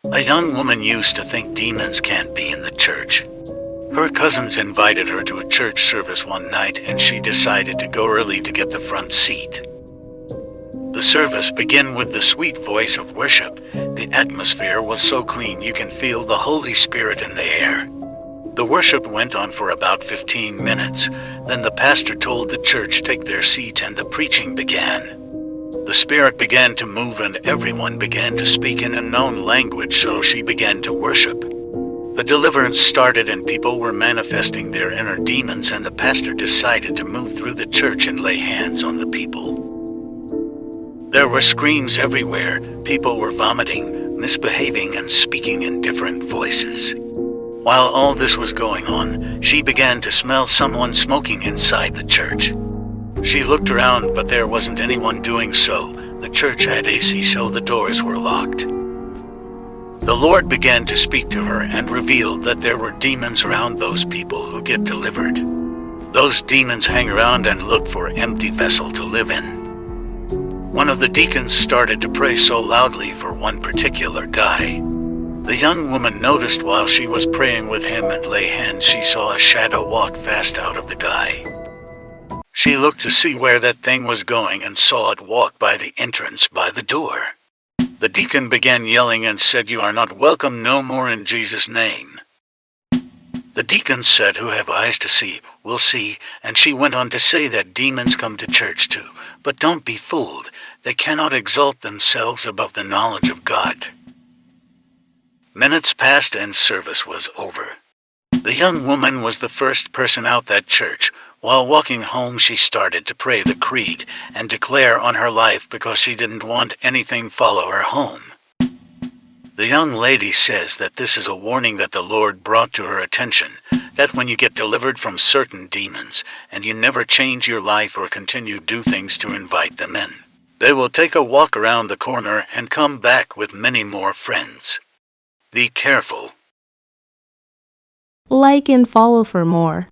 A young woman used to think demons can't be in the church. Her cousins invited her to a church service one night and she decided to go early to get the front seat. The service began with the sweet voice of worship. The atmosphere was so clean you can feel the Holy Spirit in the air. The worship went on for about 15 minutes. Then the pastor told the church to take their seat and the preaching began. The Spirit began to move and everyone began to speak in a known language, so she began to worship. The deliverance started and people were manifesting their inner demons, and the pastor decided to move through the church and lay hands on the people. There were screams everywhere. People were vomiting, misbehaving, and speaking in different voices. While all this was going on, she began to smell someone smoking inside the church. She looked around, but there wasn't anyone doing so. The church had AC, so the doors were locked. The Lord began to speak to her and revealed that there were demons around those people who get delivered. Those demons hang around and look for an empty vessel to live in. One of the deacons started to pray so loudly for one particular guy. The young woman noticed while she was praying with him and lay hands, she saw a shadow walk fast out of the guy. She looked to see where that thing was going and saw it walk by the entrance by the door. The deacon began yelling and said, "You are not welcome no more in Jesus' name." The deacon said, "Who have eyes to see will see," and she went on to say that demons come to church too. But don't be fooled. They cannot exalt themselves above the knowledge of God. Minutes passed and service was over. The young woman was the first person out that church. While walking home, she started to pray the creed and declare on her life because she didn't want anything follow her home. The young lady says that this is a warning that the Lord brought to her attention, that when you get delivered from certain demons and you never change your life or continue do things to invite them in, they will take a walk around the corner and come back with many more friends. Be careful. Like and follow for more.